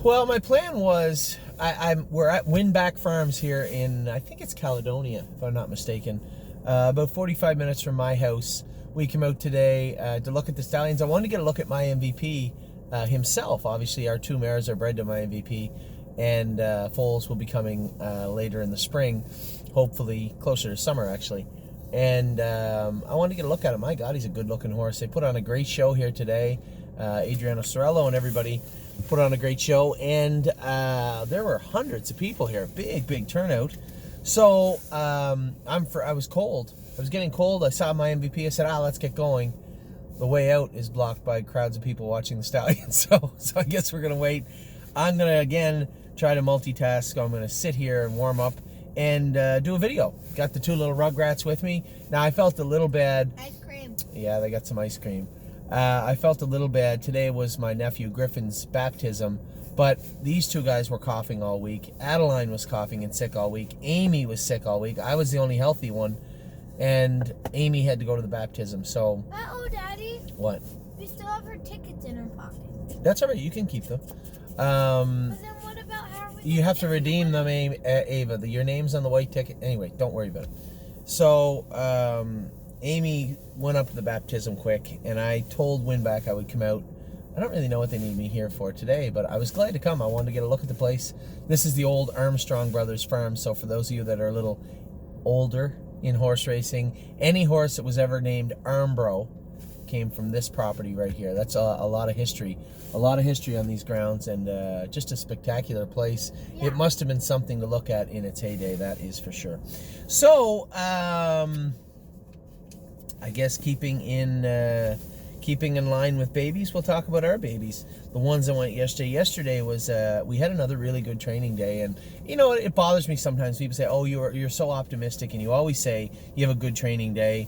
Well, my plan was we're at Winbak Farms here in, I think it's Caledonia, if I'm not mistaken. About 45 minutes from my house. We came out today to look at the stallions. I wanted to get a look at my MVP himself. Obviously, our two mares are bred to my MVP, and foals will be coming later in the spring, hopefully closer to summer, actually. And I wanted to get a look at him. My God, he's a good-looking horse. They put on a great show here today. Adriano Sorello and everybody put on a great show, and there were hundreds of people here. Big turnout. So I was cold. I was getting cold. I saw my MVP. I said, let's get going. The way out is blocked by crowds of people watching the stallions. So I guess we're gonna wait. I'm gonna again try to multitask. I'm gonna sit here and warm up and do a video. Got the two little rugrats with me. Now I felt a little bad. Ice cream. Yeah, they got some ice cream. I felt a little bad. Today was my nephew Griffin's baptism, but these two guys were coughing all week. Adeline was coughing and sick all week. Amy was sick all week. I was the only healthy one, and Amy had to go to the baptism. So. Oh, Daddy. What? We still have her tickets in her pocket. That's all right. You can keep them. But then what about how we? You have to redeem them, Ava. Your name's on the white ticket. Anyway, don't worry about it. So, Amy went up to the baptism quick, and I told Winbak I would come out. I don't really know what they need me here for today, but I was glad to come. I wanted to get a look at the place. This is the old Armstrong Brothers farm, so for those of you that are a little older in horse racing, any horse that was ever named Armbro came from this property right here. That's a lot of history. A lot of history on these grounds, and just a spectacular place. Yeah. It must have been something to look at in its heyday, that is for sure. So, I guess keeping in line with babies, we'll talk about our babies. The ones that went yesterday. Yesterday was we had another really good training day, and you know it bothers me sometimes. People say, "Oh, you're so optimistic, and you always say you have a good training day."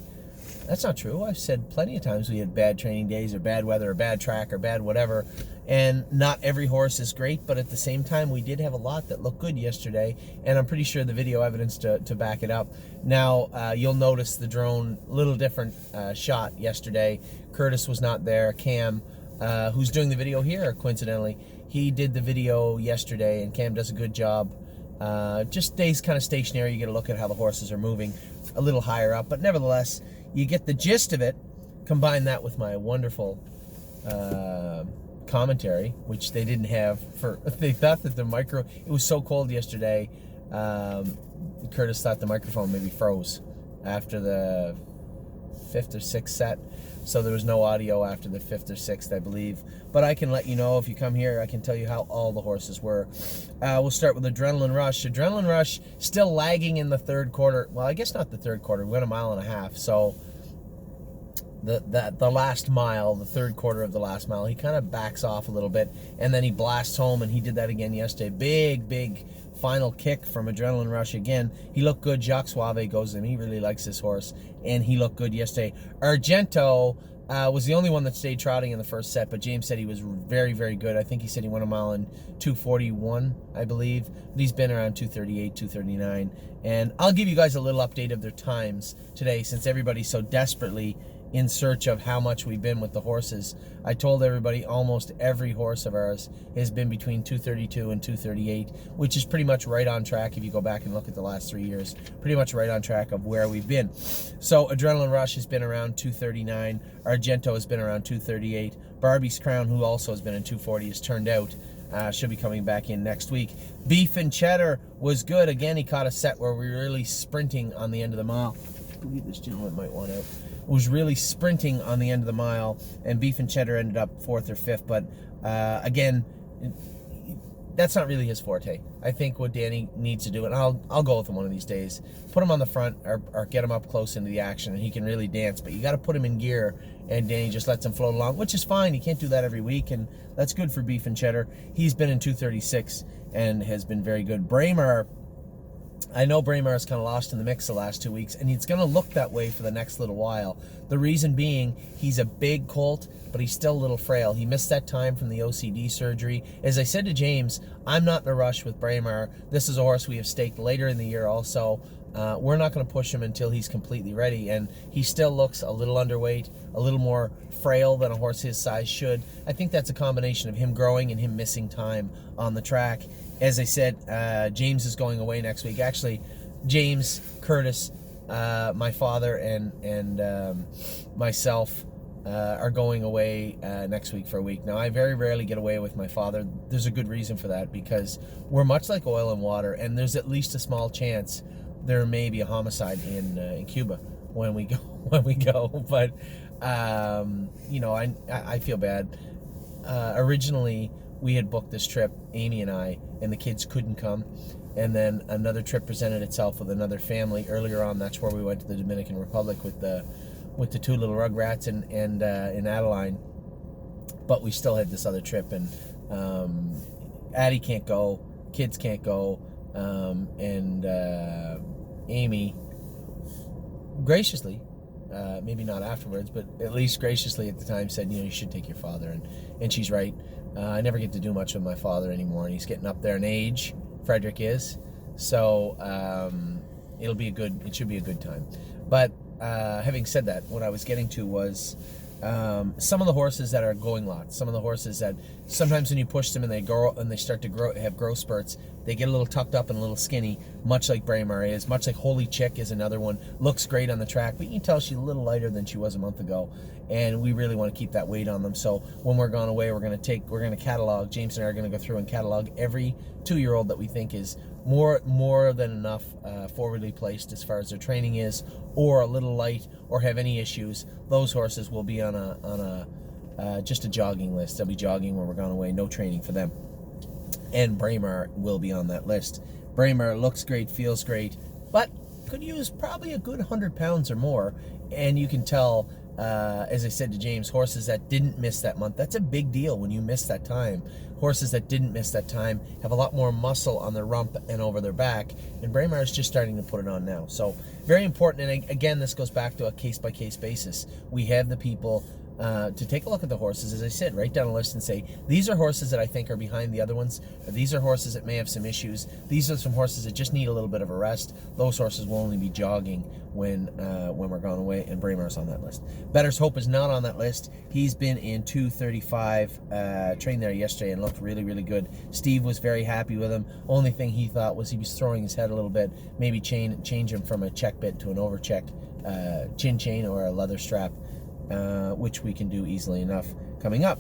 That's not true. I've said plenty of times we had bad training days, or bad weather, or bad track, or bad whatever, and not every horse is great, but at the same time we did have a lot that looked good yesterday, and I'm pretty sure the video evidence to back it up. Now you'll notice the drone, little different shot yesterday. Curtis was not there. Cam, who's doing the video here, coincidentally, he did the video yesterday, and Cam does a good job. Just stays kind of stationary. You get a look at how the horses are moving a little higher up, but nevertheless, you get the gist of it. Combine that with my wonderful commentary, which they didn't have they thought that it was so cold yesterday. Curtis thought the microphone maybe froze after the 5th or 6th set, so there was no audio after the 5th or 6th, I believe. But I can let you know if you come here. I can tell you how all the horses were. We'll start with Adrenaline Rush. Adrenaline Rush still lagging in the third quarter. Well, I guess not the third quarter. We went 1.5 miles. So the last mile, the third quarter of the last mile, he kind of backs off a little bit, and then he blasts home, and he did that again yesterday. Big final kick from Adrenaline Rush again. He looked good. Jacques Suave goes in. He really likes this horse, and he looked good yesterday. Argento was the only one that stayed trotting in the first set, but James said he was very good. I think he said he went 1 mile in 2:41, I believe. But he's been around 2:38, 2:39. And I'll give you guys a little update of their times today, since everybody's so desperately in search of how much we've been with the horses. I told everybody almost every horse of ours has been between 2:32 and 2:38, which is pretty much right on track if you go back and look at the last 3 years. Pretty much right on track of where we've been. So Adrenaline Rush has been around 2:39. Argento has been around 2:38. Barbie's Crown, who also has been in 2:40, has turned out. She'll be coming back in next week. Beef and Cheddar was good. Again, he caught a set where we were really sprinting on the end of the mile. I believe this gentleman might want out. Was really sprinting on the end of the mile, and Beef and Cheddar ended up 4th or 5th. But again, that's not really his forte. I think what Danny needs to do, and I'll go with him one of these days, put him on the front or get him up close into the action, and he can really dance. But you got to put him in gear, and Danny just lets him float along, which is fine. He can't do that every week, and that's good for Beef and Cheddar. He's been in 2:36 and has been very good. Braemar, I know Braemar is kind of lost in the mix the last 2 weeks, and it's going to look that way for the next little while. The reason being, he's a big colt, but he's still a little frail. He missed that time from the OCD surgery. As I said to James, I'm not in a rush with Braemar. This is a horse we have staked later in the year also. We're not going to push him until he's completely ready, and he still looks a little underweight, a little more frail than a horse his size should. I think that's a combination of him growing and him missing time on the track. As I said, James is going away next week. Actually, James, Curtis, my father, and myself are going away next week for a week. Now, I very rarely get away with my father. There's a good reason for that, because we're much like oil and water, and there's at least a small chance there may be a homicide in Cuba when we go. But you know, I feel bad. Originally, we had booked this trip, Amy and I, and the kids couldn't come. And then another trip presented itself with another family earlier on. That's where we went to the Dominican Republic with the two little rugrats and in Adeline. But we still had this other trip, and Addie can't go, kids can't go, and Amy graciously, maybe not afterwards, but at least graciously at the time, said, you know, you should take your father, and she's right. I never get to do much with my father anymore, and he's getting up there in age. Frederick is, so it should be a good time. But having said that, what I was getting to was some of the horses that are going lots, some of the horses that sometimes when you push them and they grow and they start to have growth spurts, they get a little tucked up and a little skinny, much like Braemar is, much like Holy Chick is another one. Looks great on the track, but you can tell she's a little lighter than she was a month ago, and we really want to keep that weight on them. So when we're gone away, we're going to catalog. James and I are going to go through and catalog every 2-year-old that we think is more than enough forwardly placed as far as their training is, or a little light, or have any issues. Those horses will be on a just a jogging list. They'll be jogging when we're gone away. No training for them. And Braemar will be on that list. Braemar looks great, feels great, but could use probably a good 100 pounds or more. And you can tell, as I said to James, horses that didn't miss that month, that's a big deal when you miss that time. Horses that didn't miss that time have a lot more muscle on their rump and over their back, and Braemar is just starting to put it on now. So very important, and again, this goes back to a case-by-case basis. We have the people to take a look at the horses, as I said, write down a list and say, these are horses that I think are behind the other ones, or these are horses that may have some issues, these are some horses that just need a little bit of a rest. Those horses will only be jogging when we're gone away, and Braemar's on that list. Better's Hope is not on that list. He's been in 235, trained there yesterday and looked really, really good. Steve was very happy with him. Only thing he thought was he was throwing his head a little bit, maybe change him from a check bit to an overcheck chin chain or a leather strap, which we can do easily enough coming up.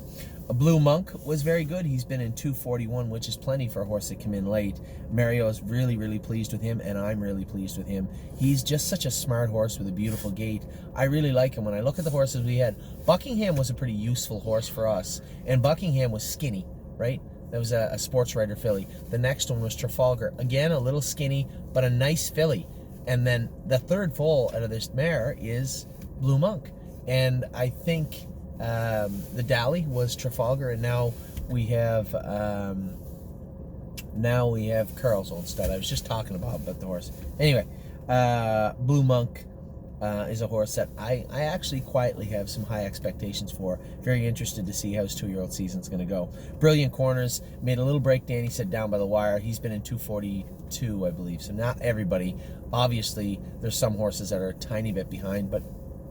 A Blue Monk was very good. He's been in 241, which is plenty for a horse that came in late. Mario is really, really pleased with him, and I'm really pleased with him. He's just such a smart horse with a beautiful gait. I really like him. When I look at the horses we had, Buckingham was a pretty useful horse for us, and Buckingham was skinny, right? That was a sports rider filly. The next one was Trafalgar. Again, a little skinny, but a nice filly. And then the third foal out of this mare is Blue Monk. And I think the Dally was Trafalgar, and now we have Carl's old stud. I was just talking about the horse. Anyway, Blue Monk is a horse that I actually quietly have some high expectations for. Very interested to see how his 2-year-old season's going to go. Brilliant Corners made a little break. Danny said down by the wire. He's been in 242, I believe. So not everybody. Obviously, there's some horses that are a tiny bit behind, but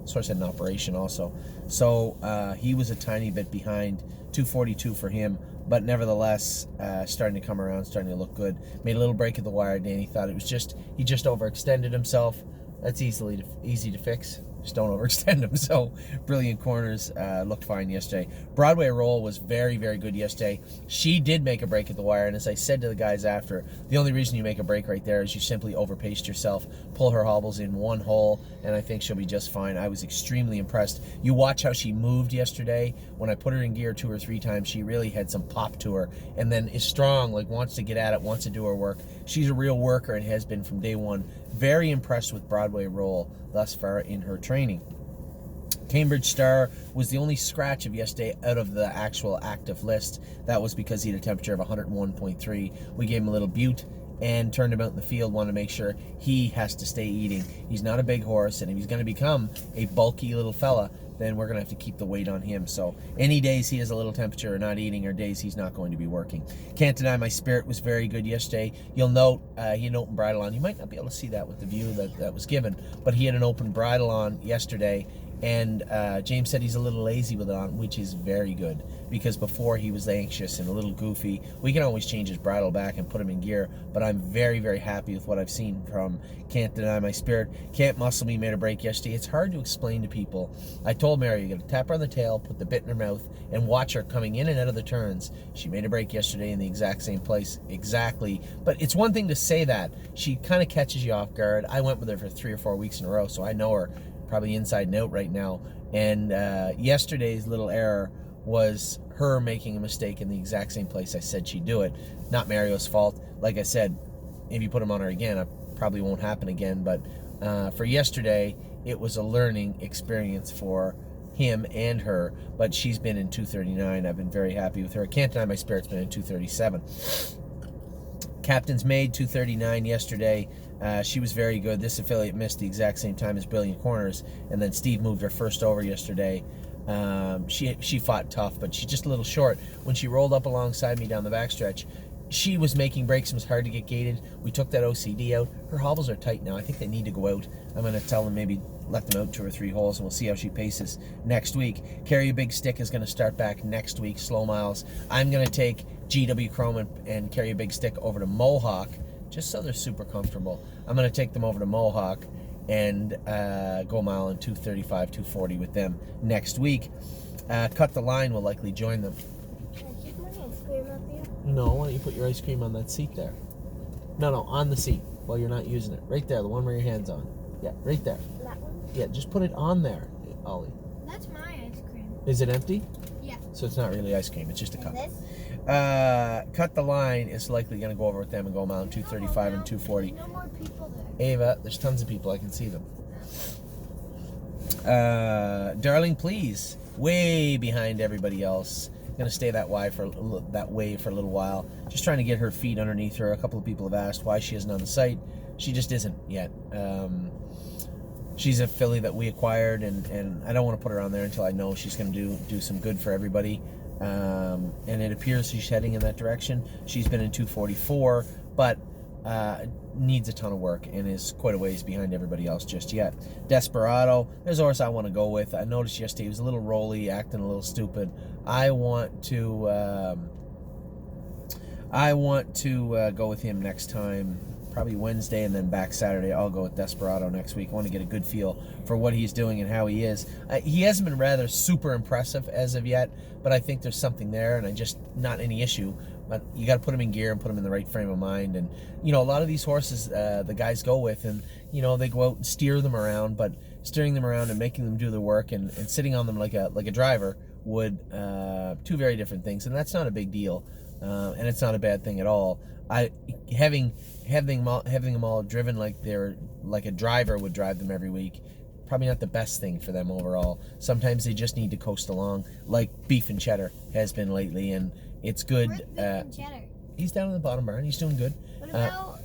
this horse had an operation also. So he was a tiny bit behind. 242 for him, but nevertheless starting to come around, starting to look good. Made a little break at the wire. Danny thought it was he just overextended himself. That's easy to fix. Just don't overextend them. So Brilliant Corners looked fine yesterday. Broadway Roll was very, very good yesterday. She did make a break at the wire, and as I said to the guys after, the only reason you make a break right there is you simply overpaced yourself. Pull her hobbles in one hole, and I think she'll be just fine. I was extremely impressed. You watch how she moved yesterday. When I put her in gear 2 or 3 times, she really had some pop to her, and then is strong, like wants to get at it, wants to do her work. She's a real worker and has been from day one. Very impressed with Broadway Roll thus far in her training. Cambridge Star was the only scratch of yesterday out of the actual active list. That was because he had a temperature of 101.3. We gave him a little bute, and turned him out in the field. Want to make sure he has to stay eating. He's not a big horse, and if he's going to become a bulky little fella, then we're going to have to keep the weight on him. So any days he has a little temperature or not eating, or days he's not going to be working. Can't deny my Spirit was very good yesterday. You'll note he had an open bridle on. You might not be able to see that with the view that was given, but he had an open bridle on yesterday. And James said he's a little lazy with it on, which is very good, because before he was anxious and a little goofy. We can always change his bridle back and put him in gear, but I'm very, very happy with what I've seen from Can't Deny My Spirit. Can't Muscle Me made a break yesterday. It's hard to explain to people. I told Mary, you got to tap her on the tail, put the bit in her mouth, and watch her coming in and out of the turns. She made a break yesterday in the exact same place, exactly. But it's one thing to say that. She kind of catches you off guard. I went with her for 3 or 4 weeks in a row, so I know her probably inside and out right now. And yesterday's little error was her making a mistake in the exact same place I said she'd do it. Not Mario's fault. Like I said, if you put him on her again, it probably won't happen again. But for yesterday, it was a learning experience for him and her. But she's been in 239. I've been very happy with her. Can't Deny My Spirit's been in 237. Captain's Maid 239 yesterday. She was very good. This affiliate missed the exact same time as Brilliant Corners, and then Steve moved her first over yesterday. She fought tough, but she's just a little short. When she rolled up alongside me down the backstretch, she was making breaks. It was hard to get gated. We took that OCD out. Her hobbles are tight now. I think they need to go out. I'm going to tell them maybe let them out 2 or 3 holes, and we'll see how she paces next week. Carry a Big Stick is going to start back next week, slow miles. I'm going to take GW Chrome and Carry a Big Stick over to Mohawk, just so they're super comfortable. I'm going to take them over to Mohawk and go a mile in 235, 240 with them next week. Cut the Line will likely join them. Can I keep my ice cream up here? No, why don't you put your ice cream on that seat there? No, on the seat while you're not using it. Right there, the one where your hand's on. Yeah, right there. That one? Yeah, just put it on there, Ollie. That's my ice cream. Is it empty? Yeah. So it's not really ice cream, it's just a cup. This? Cut the Line is likely going to go over with them and go a mile in 235 and 240. No more people there. Ava, there's tons of people, I can see them. Darling Please, way behind everybody else. Gonna stay that way for a little while. Just trying to get her feet underneath her. A couple of people have asked why she isn't on the site. She just isn't yet. She's a filly that we acquired, and I don't want to put her on there until I know she's going to do some good for everybody. And it appears she's heading in that direction. She's been in 244, but needs a ton of work and is quite a ways behind everybody else just yet. Desperado, there's a horse I want to go with. I noticed yesterday he was a little rolly, acting a little stupid. I want to go with him next time, probably Wednesday, and then back Saturday. I'll go with Desperado next week. I want to get a good feel for what he's doing and how he is. He hasn't been rather super impressive as of yet, but I think there's something there, and I just not any issue. But you got to put him in gear and put him in the right frame of mind. And you know, a lot of these horses the guys go with, and you know, they go out and steer them around, but steering them around and making them do the work and sitting on them like a driver would two very different things, and that's not a big deal, and it's not a bad thing at all. Having them all driven like they're like a driver would drive them every week, probably not the best thing for them overall. Sometimes they just need to coast along, like Beef and Cheddar has been lately, and it's good. Where's Beef and Cheddar? He's down in the bottom barn. He's doing good. What about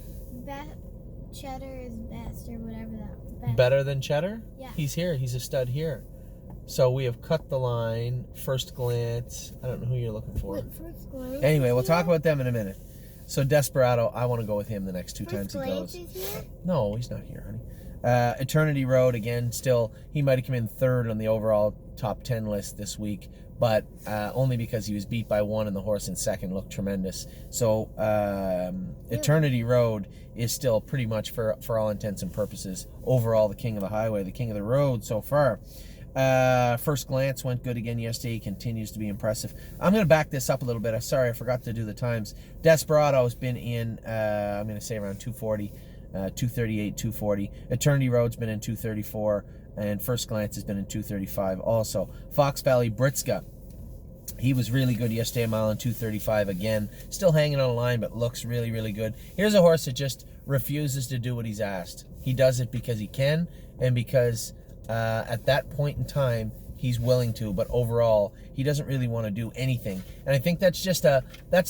Cheddar is best, or whatever that? Best. Better than Cheddar? Yeah. He's here. He's a stud here. So we have Cut the Line, First Glance. I don't know who you're looking for. Wait, First Glance. Anyway, we'll talk about them in a minute. So Desperado, I want to go with him the next 2 times he Glance goes. is here? No, he's not here, honey. Eternity Road, again, still, he might have come in third on the overall top 10 list this week, but only because he was beat by one and the horse in second looked tremendous. So Eternity Road is still pretty much, for all intents and purposes, overall the king of the highway, the king of the road so far. First Glance went good again yesterday. He continues to be impressive. I'm going to back this up a little bit. I'm sorry, I forgot to do the times. Desperado has been in, I'm going to say around 240, 238, 240. Eternity Road's been in 234, and First Glance has been in 235 also. Fox Valley Britska, he was really good yesterday, a mile in 235 again. Still hanging on a line, but looks really, really good. Here's a horse that just refuses to do what he's asked. He does it because he can, and because at that point in time, he's willing to, but overall, he doesn't really want to do anything. And I think that's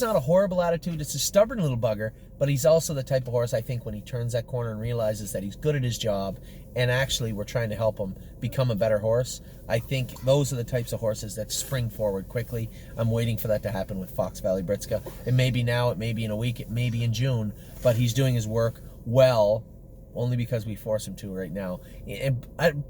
not a horrible attitude. It's a stubborn little bugger, but he's also the type of horse, I think, when he turns that corner and realizes that he's good at his job, and actually we're trying to help him become a better horse. I think those are the types of horses that spring forward quickly. I'm waiting for that to happen with Fox Valley Britska. It may be now, it may be in a week, it may be in June, but he's doing his work well, only because we force him to right now. And I'm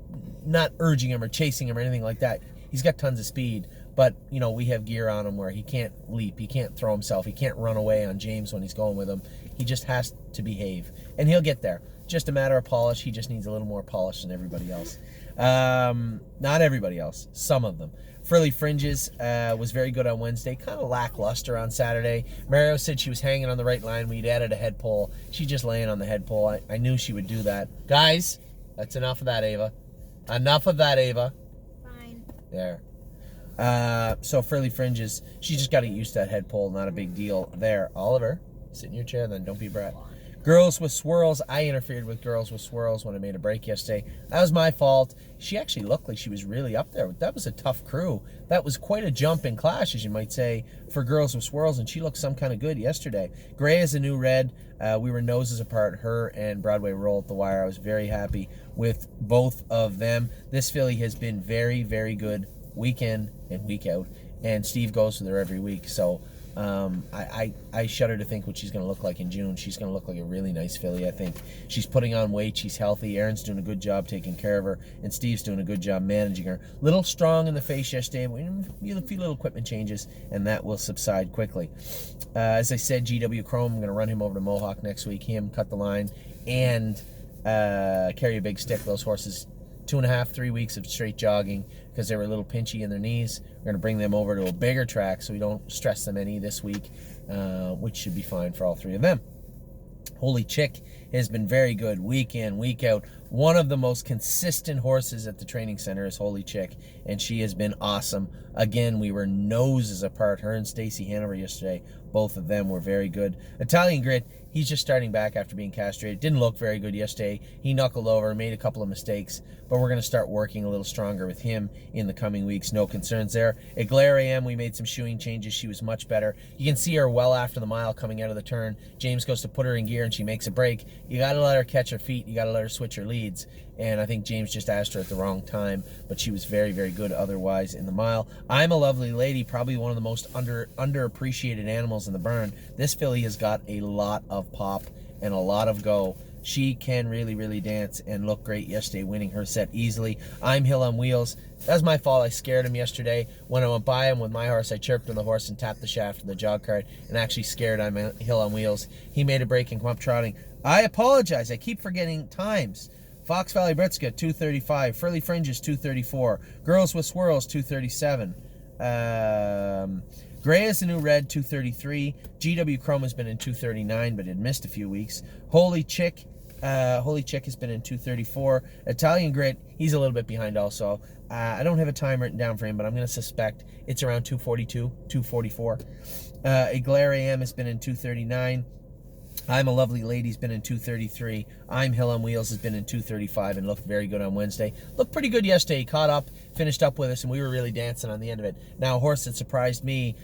not urging him or chasing him or anything like that. He's got tons of speed, but we have gear on him where he can't leap, he can't throw himself, he can't run away on James when he's going with him. He just has to behave, and he'll get there. Just a matter of polish. He just needs a little more polish than everybody else. Not everybody else, some of them. Frilly Fringes was very good on Wednesday, kind of lackluster on Saturday. Mario said she was hanging on the right line. We'd added a head pole. She's just laying on the head pole. I knew she would do that. Guys, that's enough of that, Ava. Enough of that, Ava. Fine. There. So Frilly Fringes, she just got to get used to that head pole. Not a big deal there. Oliver, sit in your chair then. Don't be a brat. Girls with Swirls. I interfered with Girls with Swirls when I made a break yesterday. That was my fault. She actually looked like she was really up there. That was a tough crew. That was quite a jump in class, as you might say, for Girls with Swirls, and she looked some kind of good yesterday. Gray is a new red. We were noses apart, her and Broadway Roll at the wire. I was very happy with both of them. This filly has been very, very good week in and week out, and Steve goes with her every week, so I shudder to think what she's going to look like in June. She's going to look like a really nice filly, I think. She's putting on weight. She's healthy. Aaron's doing a good job taking care of her, and Steve's doing a good job managing her. Little strong in the face yesterday. We had a few little equipment changes, and that will subside quickly. As I said, GW Chrome, I'm going to run him over to Mohawk next week. Him, cut the line, and carry a big stick. Those horses 2.5, 3 weeks of straight jogging because they were a little pinchy in their knees. We're going to bring them over to a bigger track so we don't stress them any this week, which should be fine for all three of them. Holy Chick has been very good week in, week out. One of the most consistent horses at the training center is Holy Chick, and she has been awesome. Again, we were noses apart. Her and Stacy Hanover yesterday, both of them were very good. Italian Grit, he's just starting back after being castrated. Didn't look very good yesterday. He knuckled over, made a couple of mistakes, but we're going to start working a little stronger with him in the coming weeks. No concerns there. At Glare AM, we made some shoeing changes. She was much better. You can see her well after the mile coming out of the turn. James goes to put her in gear, and she makes a break. You got to let her catch her feet. You got to let her switch her leads. And I think James just asked her at the wrong time, but she was very, very good otherwise in the mile. I'm a Lovely Lady, probably one of the most underappreciated animals in the burn. This filly has got a lot of pop and a lot of go. She can really, really dance and look great yesterday, winning her set easily. I'm Hill on Wheels. That's my fault. I scared him yesterday. When I went by him with my horse, I chirped on the horse and tapped the shaft of the jog cart and actually scared I'm Hill on Wheels. He made a break and come up trotting. I apologize. I keep forgetting times. Fox Valley Britska, 235. Frilly Fringes, 234. Girls with Swirls, 237. Gray is the new red, 233. GW Chrome has been in 239, but had missed a few weeks. Holy Chick has been in 234. Italian Grit, he's a little bit behind also. I don't have a time written down for him, but I'm going to suspect it's around 242, 244. Glare AM has been in 239. I'm a Lovely Lady's been in 233. I'm Hill on Wheels has been in 235 and looked very good on Wednesday. Looked pretty good yesterday. He caught up, finished up with us, and we were really dancing on the end of it. Now, a horse that surprised me,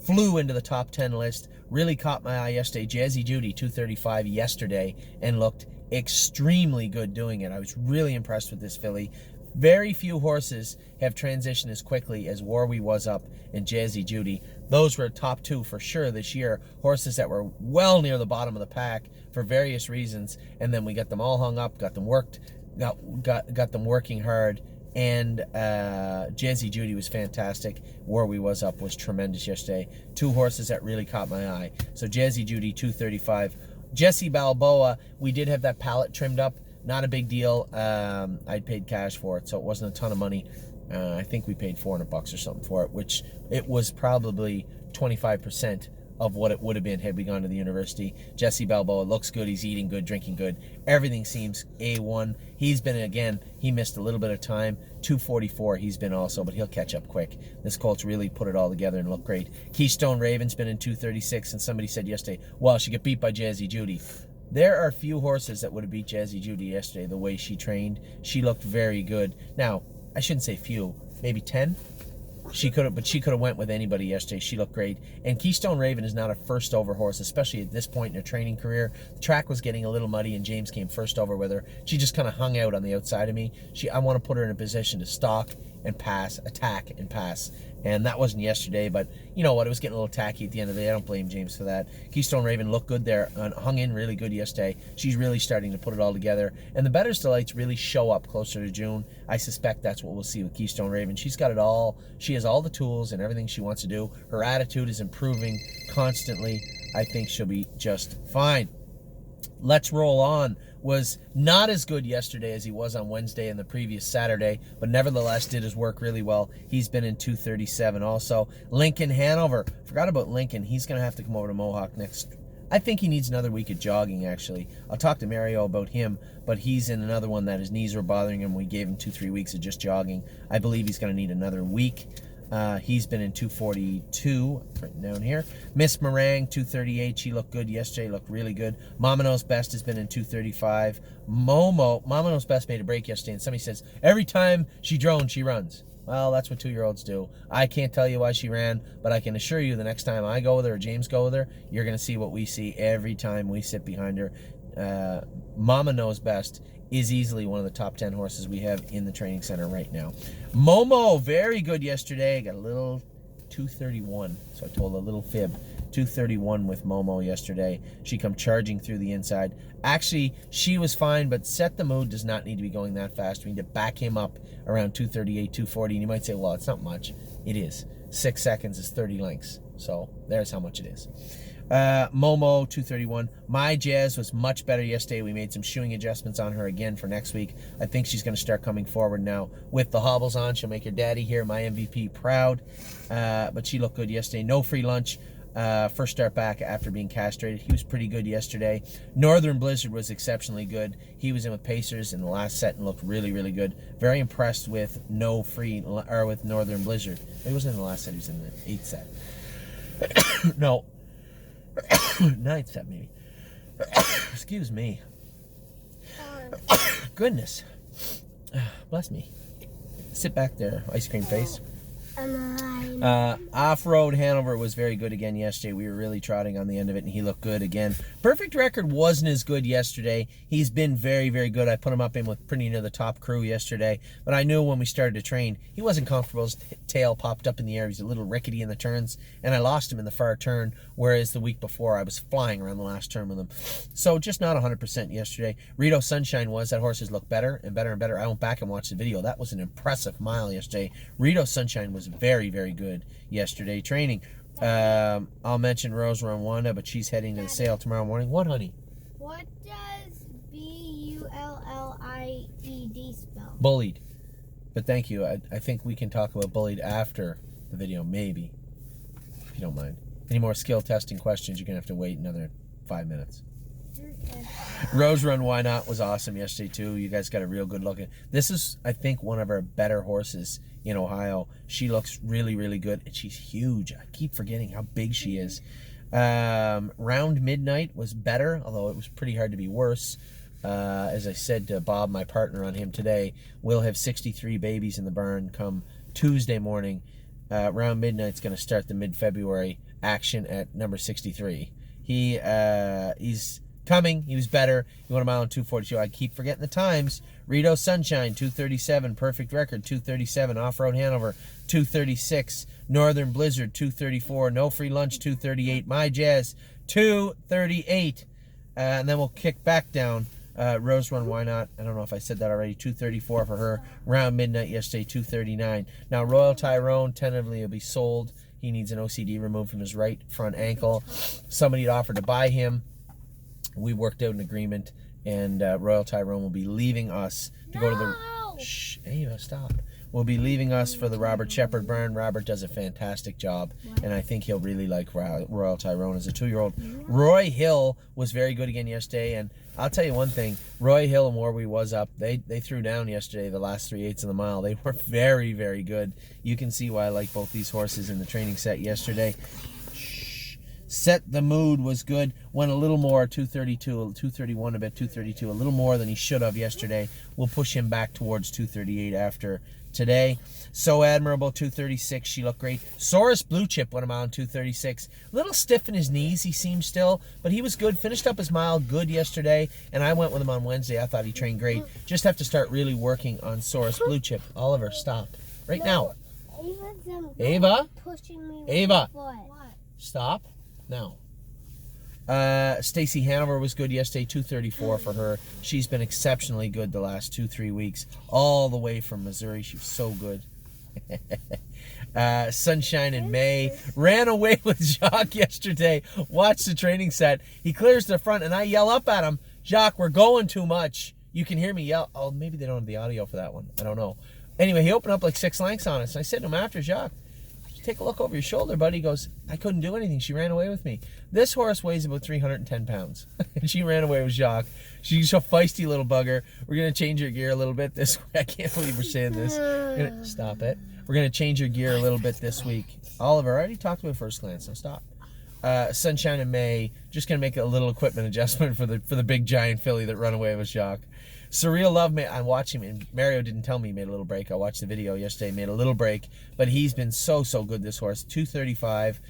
flew into the top 10 list, really caught my eye yesterday. Jazzy Judy, 235 yesterday, and looked extremely good doing it. I was really impressed with this filly. Very few horses have transitioned as quickly as Warwie was up and Jazzy Judy. Those were top two for sure this year. Horses that were well near the bottom of the pack for various reasons, and then we got them all hung up, got them worked, got them working hard, and Jazzy Judy was fantastic. Warwie was up was tremendous yesterday. Two horses that really caught my eye. So Jazzy Judy, 235. Jesse Balboa, we did have that pallet trimmed up. Not a big deal. I'd paid cash for it, so it wasn't a ton of money. I think we paid $400 or something for it, which it was probably 25% of what it would have been had we gone to the university. Jesse Balboa looks good. He's eating good, drinking good. Everything seems A1. He's been, again, he missed a little bit of time. 244 he's been also, but he'll catch up quick. This colt's really put it all together and looked great. Keystone Raven's been in 236, and somebody said yesterday, well, she got beat by Jazzy Judy. There are few horses that would have beat Jazzy Judy yesterday the way she trained. She looked very good. Now, I shouldn't say few. maybe 10. She could have went with anybody yesterday. She looked great. And Keystone Raven is not a first over horse, especially at this point in her training career. The track was getting a little muddy, and James came first over with her. She just kind of hung out on the outside of me. I want to put her in a position to stalk and pass, attack and pass. And that wasn't yesterday, but you know what? It was getting a little tacky at the end of the day. I don't blame James for that. Keystone Raven looked good there and hung in really good yesterday. She's really starting to put it all together. And the Bettor's Delights really show up closer to June. I suspect that's what we'll see with Keystone Raven. She's got it all. She has all the tools and everything she wants to do. Her attitude is improving constantly. I think she'll be just fine. Let's Roll On was not as good yesterday as he was on Wednesday and the previous Saturday, but nevertheless did his work really well. He's been in 237 also. Lincoln Hanover. Forgot about Lincoln. He's going to have to come over to Mohawk next. I think he needs another week of jogging, actually. I'll talk to Mario about him, but he's in another one that his knees were bothering him. We gave him 2-3 weeks of just jogging. I believe he's going to need another week. He's been in 242, written down here. Miss Meringue, 238. She looked good yesterday, looked really good. Mama Knows Best has been in 235. Mama Knows Best made a break yesterday, and somebody says, every time she drones, she runs. Well, that's what 2-year-olds do. I can't tell you why she ran, but I can assure you the next time I go with her or James go with her, you're going to see what we see every time we sit behind her. Mama Knows Best is easily one of the top 10 horses we have in the training center right now. Momo, very good yesterday. Got a little 231, so I told a little fib. 231 with Momo yesterday. She come charging through the inside. Actually, she was fine, but Set the Mood does not need to be going that fast. We need to back him up around 238, 240, and you might say, well, it's not much. It is. 6 seconds is 30 lengths, so there's how much it is. Momo 231. My Jazz was much better yesterday. We made some shoeing adjustments on her again for next week. I think she's going to start coming forward now with the hobbles on. She'll make her daddy here, my MVP, proud. But she looked good yesterday. No Free Lunch. First start back after being castrated. He was pretty good yesterday. Northern Blizzard was exceptionally good. He was in with Pacers in the last set and looked really, really good. Very impressed with with Northern Blizzard. He wasn't in the last set. He was in the 8th set. No. 9th set, maybe. Excuse me. Goodness. Bless me. Sit back there, ice cream face. Off-road Hanover was very good again yesterday. We were really trotting on the end of it, and he looked good again. Perfect Record wasn't as good yesterday. He's been very, very good. I put him up in with pretty near the top crew yesterday, but I knew when we started to train, he wasn't comfortable. His tail popped up in the air. He's a little rickety in the turns, and I lost him in the far turn, whereas the week before I was flying around the last turn with him. So just not 100% yesterday. Rito Sunshine was. That horses look better and better and better. I went back and watched the video. That was an impressive mile yesterday. Rito Sunshine was very, very good yesterday training. I'll mention Rose Rwanda, but she's heading to the sale tomorrow morning. What, honey? What does Bulllied spell? Bullied. But thank you. I think we can talk about Bullied after the video, maybe, if you don't mind. Any more skill testing questions, you're going to have to wait another 5 minutes. Okay. Rose Run Why Not was awesome yesterday too. You guys got a real good look at. This is, I think, one of our better horses in Ohio. She looks really, really good, and she's huge. I keep forgetting how big she is. Round Midnight was better, although it was pretty hard to be worse. As I said to Bob, my partner on him today, we'll have 63 babies in the barn come Tuesday morning. Round Midnight's going to start the mid-February action at number 63. He's coming. He was better. He won a mile in 2:42. I keep forgetting the times. Rito Sunshine 2:37. Perfect Record 2:37. Off-Road Hanover 2:36. Northern Blizzard 2:34. No Free Lunch 2:38. My Jazz 2:38. And then we'll kick back down. Rose Run Why Not? I don't know if I said that already. 2:34 for her. Round Midnight yesterday 2:39. Now Royal Tyrone tentatively will be sold. He needs an OCD removed from his right front ankle. Somebody had offered to buy him. We worked out an agreement, and Royal Tyrone will be leaving us to go to the... Shh, Ava, stop. Will be leaving us for the Robert Shepard barn. Robert does a fantastic job, and I think he'll really like Royal Tyrone as a 2-year-old. Roy Hill was very good again yesterday, and I'll tell you one thing. Roy Hill and Warby was up. They threw down yesterday the last 3/8 of the mile. They were very, very good. You can see why I like both these horses in the training set yesterday. Shh. Set the Mood was good. Went a little more, 232, 231 a bit, 232, a little more than he should have yesterday. We'll push him back towards 238 after today. So Admirable, 236. She looked great. Saurus Blue Chip went a mile in 236. A little stiff in his knees, he seemed still, but he was good. Finished up his mile good yesterday, and I went with him on Wednesday. I thought he trained great. Just have to start really working on Saurus Blue Chip. Oliver, stop. Right now. Ava? Pushing me Ava. What? Stop. Now. Stacy Hanover was good yesterday, 234 for her. She's been exceptionally good the last 2-3 weeks, all the way from Missouri. She was so good. Sunshine in May ran away with Jacques yesterday. Watch the training set. He clears the front, and I yell up at him, Jacques, we're going too much. You can hear me yell. Oh, maybe they don't have the audio for that one. I don't know. Anyway, he opened up like 6 lengths on us, and I said to him after, Jacques, take a look over your shoulder, buddy. He goes, I couldn't do anything. She ran away with me. This horse weighs about 310 pounds. And she ran away with Jacques. She's a feisty little bugger. We're going to change her gear a little bit this week. I can't believe we're saying this. Stop it. We're going to change her gear a little bit this week. Oliver, I already talked to him at first glance, so stop. Sunshine in May, just going to make a little equipment adjustment for the big giant filly that run away with Jacques. Surreal Love, I watched him, and Mario didn't tell me he made a little break. I watched the video yesterday, made a little break, but he's been so good, this horse. 235,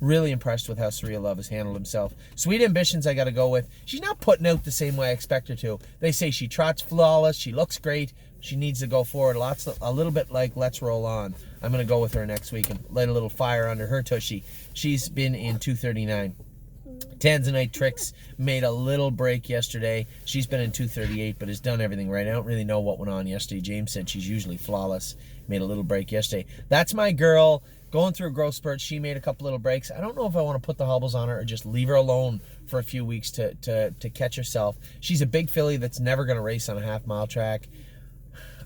really impressed with how Surreal Love has handled himself. Sweet Ambitions I got to go with. She's not putting out the same way I expect her to. They say she trots flawless, she looks great, she needs to go forward. A little bit like Let's Roll On. I'm going to go with her next week and light a little fire under her tushy. She's been in 239. Tanzanite Tricks made a little break yesterday. She's been in 238, but has done everything right. I don't really know what went on yesterday. James said she's usually flawless. Made a little break yesterday. That's my girl. Going through a growth spurt. She made a couple little breaks. I don't know if I want to put the hobbles on her or just leave her alone for a few weeks to catch herself. She's a big filly that's never going to race on a half-mile track.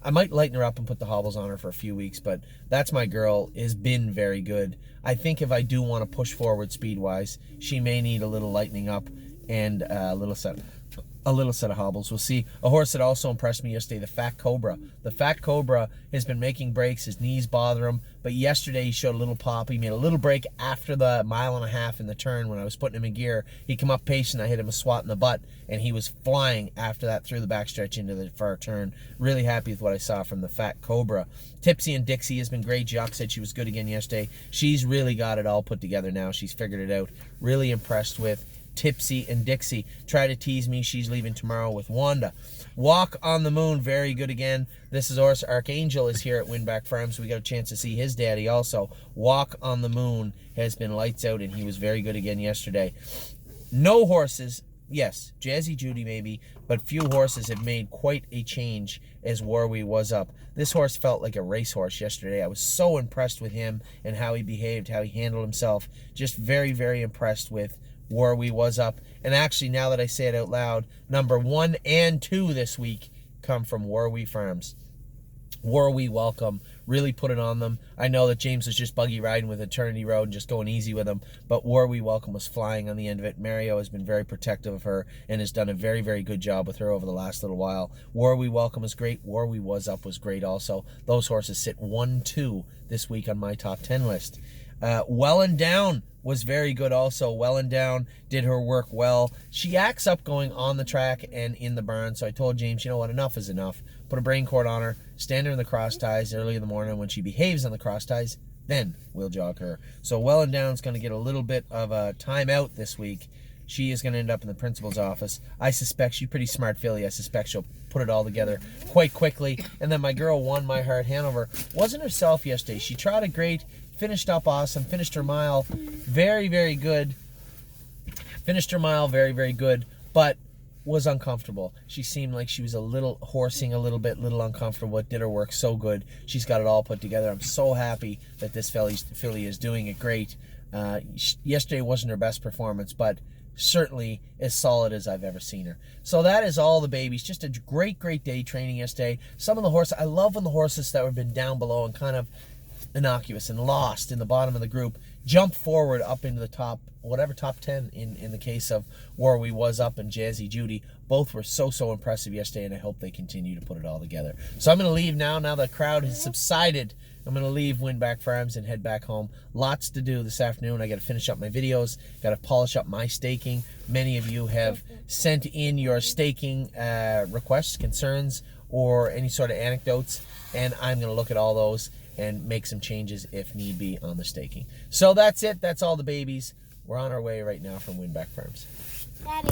I might lighten her up and put the hobbles on her for a few weeks, but that's my girl. Has been very good. I think if I do want to push forward speed-wise, she may need a little lightening up and a little set of hobbles. We'll see. A horse that also impressed me yesterday, the Fat Cobra. The Fat Cobra has been making breaks. His knees bother him, but yesterday he showed a little pop. He made a little break after the 1.5 miles in the turn when I was putting him in gear. He come up patient. I hit him a swat in the butt, and he was flying after that through the backstretch into the far turn. Really happy with what I saw from the Fat Cobra. Tipsy and Dixie has been great. Jacques said she was good again yesterday. She's really got it all put together now. She's figured it out. Really impressed with Tipsy and Dixie. Try to tease me. She's leaving tomorrow with Wanda. Walk on the Moon, very good again. This is horse Archangel is here at Winbak Farms. We got a chance to see his daddy also. Walk on the Moon has been lights out, and he was very good again yesterday. No horses, yes, Jazzy Judy maybe, but few horses have made quite a change as Warwee was up. This horse felt like a racehorse yesterday. I was so impressed with him and how he behaved, how he handled himself. Just very, very impressed with Warwee was up. And actually, now that I say it out loud, number 1 and 2 this week come from Warwee Farms. Warwee Welcome really put it on them. I know that James was just buggy riding with Eternity Road and just going easy with him, but Warwee Welcome was flying on the end of it. Mario has been very protective of her and has done a very, very good job with her over the last little while. Warwee Welcome is great. Warwee Was Up was great also. Those horses sit 1-2 this week on my top 10 list. Well and Down was very good also. Well and Down did her work well. She acts up going on the track and in the barn, so I told James, you know what, enough is enough. Put a brain cord on her, stand her in the cross ties early in the morning. When she behaves on the cross ties, then we'll jog her. So Well and Down's going to get a little bit of a timeout this week. She is going to end up in the principal's office. I suspect she's a pretty smart filly. I suspect she'll put it all together quite quickly. And then my girl Won My Heart Hanover wasn't herself yesterday. She trotted great, finished up awesome, finished her mile very, very good. Finished her mile very, very good, but was uncomfortable. She seemed like she was a little horsing a little bit, little uncomfortable. It did her work so good. She's got it all put together. I'm so happy that this filly is doing it great. Yesterday wasn't her best performance, but certainly as solid as I've ever seen her. So that is all the babies. Just a great, great day training yesterday. Some of the horses, I love when the horses that have been down below and kind of innocuous and lost in the bottom of the group jump forward up into the top 10 in the case of Warwee Was Up and Jazzy Judy. Both were so impressive yesterday, and I hope they continue to put it all together. So I'm going to leave now the crowd has subsided I'm going to leave Winbak Farms and head back home. Lots to do this afternoon. I got to finish up my videos, got to polish up my staking. Many of you have sent in your staking requests, concerns, or any sort of anecdotes, and I'm going to look at all those and make some changes if need be on the staking. So that's it. That's all the babies. We're on our way right now from Winbak Farms. Daddy.